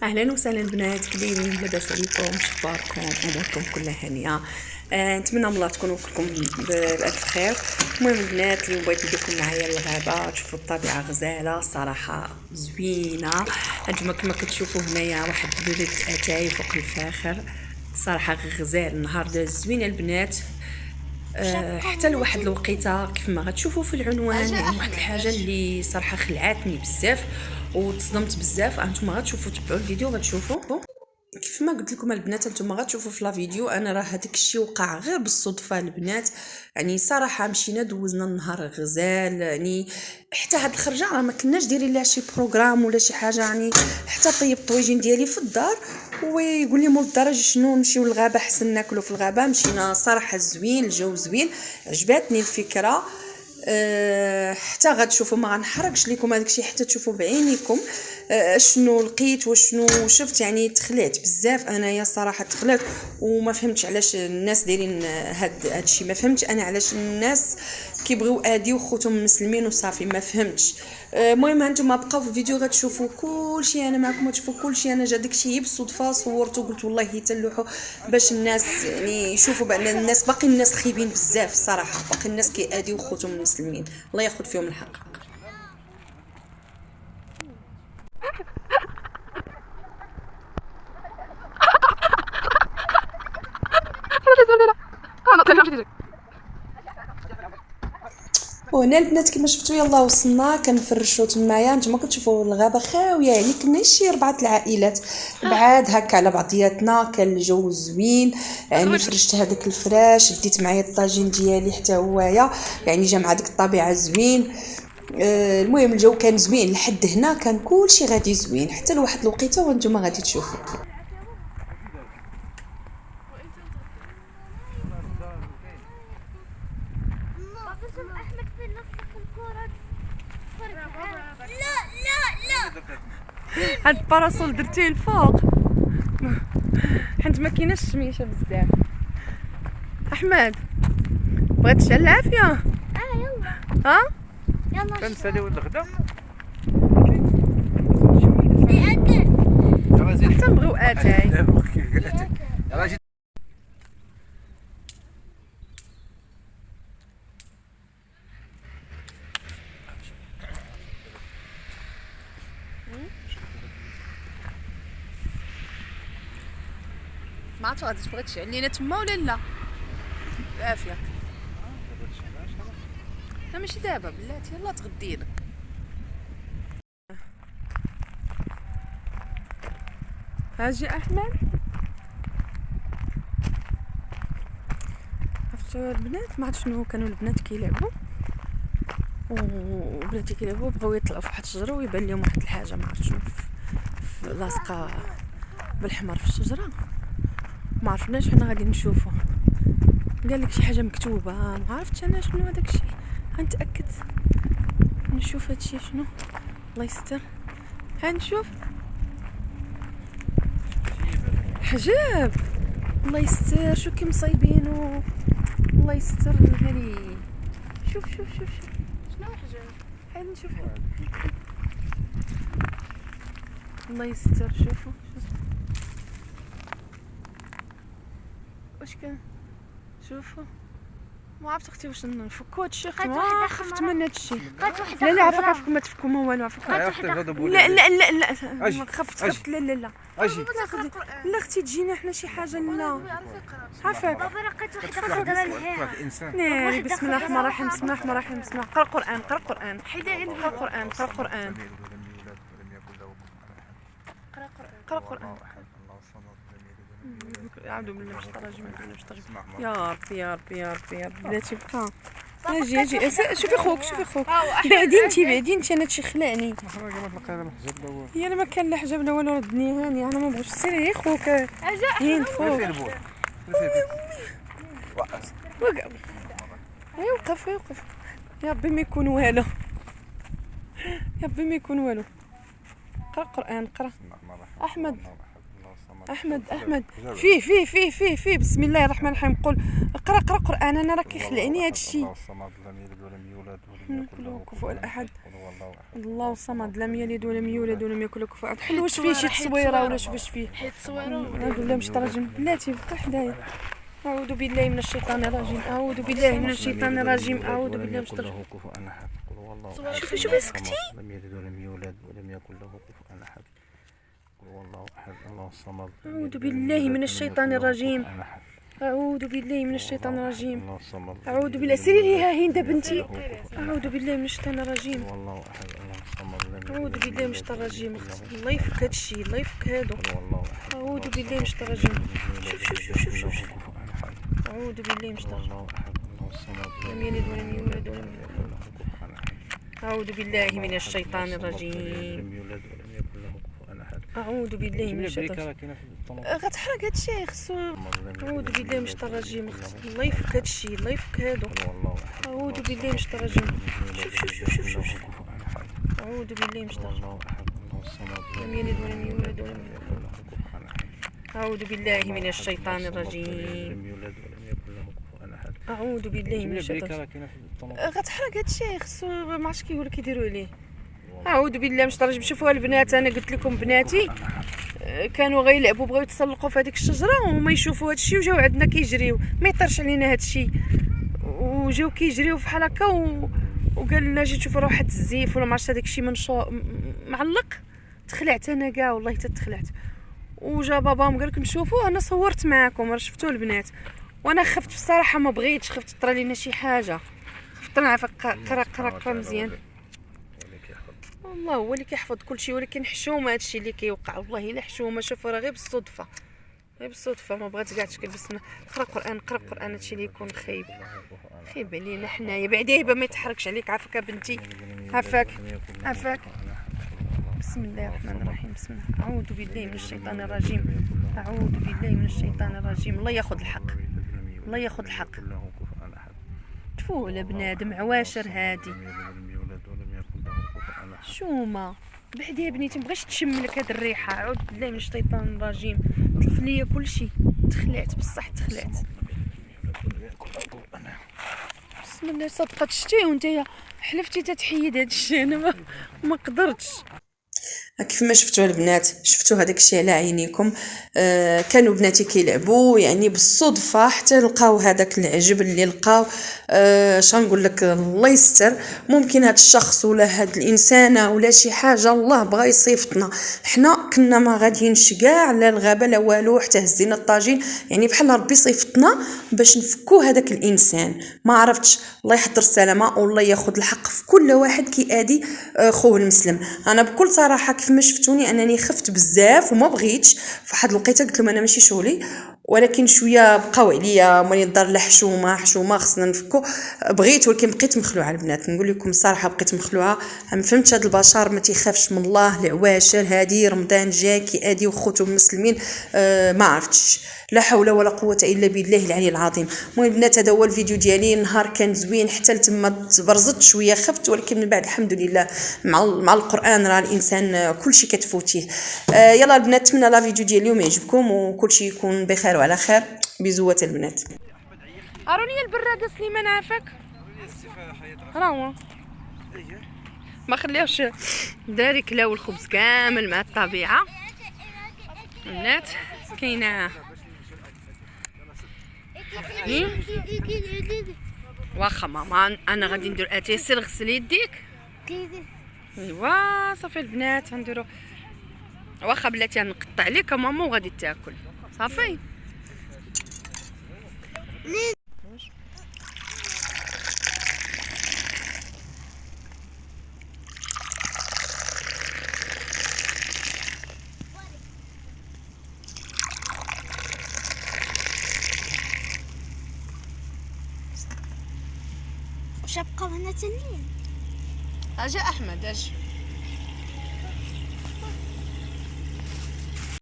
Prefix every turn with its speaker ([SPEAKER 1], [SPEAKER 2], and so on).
[SPEAKER 1] اهلا وسهلا البنات، كدايرين؟ لاباس عليكم؟ شخباركم؟ اموركم كلها هانيه؟ نتمنى من الله تكونوا كلكم بالف خير. المهم البنات، اليوم بغيت نديكم معايا الغابه، تشوفوا الطبيعه غزاله صراحه زوينه. هانتوما كما كتشوفوا هنايا واحد البلد اتاي فوق الفاخر، صراحه غزال. النهار داز زوين البنات. حتى لواحد الوقيته كيف ما غتشوفوا في العنوان، يعني واحد الحاجه اللي صراحه خلعتني بزاف وتصدمت بزاف. انتم غتشوفوا، تبعوا الفيديو غتشوفوا. كيف ما قلت لكم البنات، انتم غتشوفوا في لا فيديو، انا راه هذاك الشيء وقع غير بالصدفه البنات. يعني صراحه مشينا دوزنا النهار غزال، يعني حتى هاد الخرجه راه ما كناش دايرين لها شي بروغرام ولا شي حاجه، يعني حتى طيب الطويجين ديالي في الدار ويقول لي مول الدار شنو نمشيو للغابه حسن ناكلوا في الغابه. مشينا صراحه زوين، الجو زوين، عجباتني الفكره. حتى غتشوفوا، ما غنحرقش لكم هذاك الشيء حتى تشوفوا بعينيكم شنو لقيت وشنو شفت. يعني تخلعت بزاف انايا صراحه، تخلعت وما فهمتش علاش الناس دايرين هاد الشيء. ما فهمتش انا علاش الناس كيبغيو اديو خوتهم مسلمين وصافي، ما فهمتش. المهم هانتوما بقاو في الفيديو غتشوفوا كلشي، انا معكم غتشوفوا كلشي. انا جا داكشي بالصدفه صورته وقلت والله يتلوحوا باش الناس يعني يشوفوا بان الناس باقي الناس خايبين بزاف الصراحه، باقي الناس كياديو خوتهم المسلمين، الله ياخذ فيهم الحق. وهنا البنات كما شفتوا يلا وصلنا، كنفرشوا تمايا. نتوما كتشوفوا الغابه خاويه، يعني كنا شي 4 العائلات بعاد هكا على بعضياتنا. كان الجو زوين، يعني فرشت هذاك الفراش، ديت معايا الطاجين ديالي حتى هوايا، يعني جا مع ديك الطبيعه زوين. المهم الجو كان زوين لحد هنا، كان كلشي غادي زوين حتى لواحد الوقيته وانتم غادي تشوفوا.
[SPEAKER 2] احمد في نص الكرة. لا لا لا،
[SPEAKER 1] هاد الباراسول درتيه الفوق حيت ما كايناش الشميشه بزاف. احمد بغيت تشعل العافيه؟
[SPEAKER 2] يلا
[SPEAKER 1] ها
[SPEAKER 2] يلا
[SPEAKER 3] كنسالي ولد الغدا
[SPEAKER 1] حتى نبغيو اتاي. ما عرفتش غادي تبغي تشعل لينا تما ولا لا؟ بالعافيه. لا ماشي دابا بلاتي، يلا تغدينا. هاجي احمد. عرفتوا البنات، ما عرفت شنو كانوا البنات كيلعبوا وبلاتي كيلعبوا، بغاو يطلعوا في واحد الشجره ويبان لهم واحد الحاجه ما عرفت شنو لاصقه بالحمر في الشجره. ما عرفناش حنا غادي نشوفوا، قال لك شي حاجه مكتوبه، ما عرفتش انا شنو هذاك الشيء. غنتاكد نشوف هادشي شنو. الله يستر، هنشوف حجاب. الله يستر، شو كي مصايبينو. الله يستر هاني. شوف شوف شوف شوف
[SPEAKER 2] شنو حجاب؟
[SPEAKER 1] حيد نشوف حيد. الله يستر، شوفوا شوف واش كان. شوفوا ما عرفت اختي واش نفكوا هادشي. اختي ما خفت من هادشي. لا لا عافاك عافاكم ما تفكوا ما والو عافاك. لا لا لا لا ما خفت لا لا لا.
[SPEAKER 3] اجي
[SPEAKER 1] لا اختي تجينا حنا شي حاجه. لا عافاك.
[SPEAKER 2] بابا لقيت واحد خضره لهيها.
[SPEAKER 3] الانسان
[SPEAKER 1] ناري بسم الله الرحمن الرحيم، بسم الله الرحمن الرحيم، بسم الله. قرا القران، قرا القران، حيدها غير قرا القران، قرا القران، قرا القران. اعوذ بالله من الشيطان الرجيم. يا ربي يا ربي يا ربي يا ربي بلاتي بقى. اجي اجي شوفي خوك، شوفي خوك. بعدي انتي بعدي انتي، انا هادشي خلعني. هي انا ما كان لا حجاب لا والو، ردني هاني انا ما بغيتش. سيري غير خوك هين فوق. وقف يوقف يوقف. يا ربي ما يكون والو، يا ربي ما يكون والو. قرا القران، قرا. احمد احمد احمد فيه بسم الله الرحمن الرحيم. قول قرا قران، انا راه كيخلعني هذا الشيء.
[SPEAKER 3] يولد ولم يكن له
[SPEAKER 1] كفوا احد.
[SPEAKER 3] قل هو الله احد
[SPEAKER 1] الله الصمد لم يلد ولم يولد ولم يكن له كفوا احد. حلو واش فيه شي تصويره ولا واش فيه؟
[SPEAKER 2] حيت تصويروا
[SPEAKER 1] اعوذ بالله من الشيطان الرجيم. بلاتي بقى حدايا. أعوذ بالله من الشيطان الرجيم. أعوذ بالله من الشيطان الرجيم. أعوذ بالله من الشيطان الرجيم.
[SPEAKER 3] كفوا احد قل هو الله احد.
[SPEAKER 1] شوفي سكتي.
[SPEAKER 3] لم يلد ولم يولد ولم يكن له كفوا احد قل هو الله احد الله الصمد.
[SPEAKER 1] أعوذ بالله من الشيطان الرجيم. أعوذ بالله من الشيطان الرجيم.
[SPEAKER 3] الله الصمد.
[SPEAKER 1] أعوذ بالله. سيري ليها هند بنتي. أعوذ بالله من الشيطان الرجيم.
[SPEAKER 3] والله احد الله الصمد.
[SPEAKER 1] أعوذ بالله من الشيطان الرجيم. الله يفك هادشي، الله يفك هادو.
[SPEAKER 3] والله احد.
[SPEAKER 1] أعوذ بالله من الشيطان الرجيم. شوف. أعوذ بالله من الشيطان الرجيم.
[SPEAKER 3] الله احد الله الصمد.
[SPEAKER 1] لم يلد ولم يولد ولم يكن له. أعوذ بالله من الشيطان الرجيم.
[SPEAKER 3] لم يولد ولم يكن له كفوا احد.
[SPEAKER 1] أعوذ بالله من الشيطان الرجيم. غتحرق هادشي خصو. أعوذ بالله من الشيطان الرجيم. الله يفك هادشي، الله يفك هادو. أعوذ بالله من الشيطان الرجيم. شوف. أعوذ بالله من الشيطان الرجيم. لم يلد ولم يولد ولم يكن له. أعوذ بالله من الشيطان الرجيم. أعوذ بالله من الشيطان الرجيم. غتحرق هادشي خصو ما عرفتش كيقولوا كيديروا عليه. أعوذ بالله من الشيطان الرجيم. شوفوا البنات، أنا قلت لكم بناتي كانوا غيلعبوا بغاو يتسلقوا في هذيك الشجره وما يشوفوا هادشي وجاو عندنا كيجريو، ما يطرش علينا هادشي، وجاو كيجريو فحال هكا وقال لنا جي تشوفوا راه واحد الزيف ولا ما عرفتش هذاك الشيء معلق. تخلعت انا كاع والله حتى تخلعت. وجا باباهم قال لكم شوفوا انا صورت معاكم راه شفتوا البنات، وانا خفت بصراحه ما بغيتش، خفت طرا لينا شي حاجه، خفت نعرف قرا مزيان. والله هو اللي كيحفظ كل شيء، ولكن حشومه هادشي اللي كيوقع والله الا حشومه. شوفوا راه غير بالصدفه، غير بالصدفه، ما بغات كاع تكلبسنا. قرا قران هادشي اللي يكون خايب علينا حنايا. بعدا هبه ما يتحركش عليك. عافاك بنتي، عافاك. بسم الله الرحمن الرحيم. بسم الله. اعوذ بالله من الشيطان الرجيم. اعوذ بالله من الشيطان الرجيم. الله ياخذ الحق، الله ياخذ الحق. تفوه على بنادم عواشر هادي شومه. بعدي يا بنيتي مبغيتش تشملك هاد الريحه. اعوذ بالله من الشيطان الرجيم. طلف ليا كلشي، تخلعت بصح تخلعت. بسم الله. صدقه شتي وانت حلفتي تتحيد هادشي، انا ما قدرتش. كيف ما شفتوا البنات، شفتوا هذاك الشيء على عينيكم. كانوا بناتي كيلعبوا يعني بالصدفه حتى لقاو هذاك العجب اللي لقاو. شنقول لك، الله يستر. ممكن هذا الشخص ولا هاد الانسانه ولا شي حاجه الله بغا يصيفطنا. حنا كنا ما غاديينش كاع لا الغابه لا والو، حتى هزينا الطاجين يعني بحال ربي صيفطنا باش نفكو هذاك الانسان. ما عرفتش، الله يحضر السلامه والله ياخذ الحق في كل واحد كيادي خوه المسلم. انا بكل صراحه كيف ما شفتوني انني خفت بزاف وما بغيتش. فواحد الوقيته قلت لهم انا ماشي شغلي، ولكن شويه بقاو عليا ماني الدار لا حشومه خصنا نفكو. بغيت ولكن بقيت مخلوعه البنات، نقول لكم الصراحه بقيت مخلوعه. ما فهمتش هاد البشر ما تيخافش من الله. العواشر هادي رمضان جا كيادي وخوتو المسلمين. ما عرفتش، لا حول ولا قوه الا بالله العلي العظيم. المهم البنات هذا هو الفيديو ديالي. النهار كان زوين حتى لتما تبرزت شويه، خفت ولكن من بعد الحمد لله مع القران راه الانسان كلشي كتفوتيه. يلا البنات، نتمنى لا فيديو ديال اليوم يعجبكم وكلشي يكون بخير وعلى خير. بيزوات البنات. اروني البراده سليمان عافاك. راه هو ما خليوش داري كلاو الخبز كامل مع الطبيعه. البنات كاينه واخا ماما انا غادي ندير اتاي. سير غسلي يديك. ايوا صافي البنات غنديرو. واخا بلاتي غنقطع عليك ماما وغادي تاكل صافي.
[SPEAKER 2] واش بقاو هنا تانيين؟
[SPEAKER 1] اجا احمد اجا.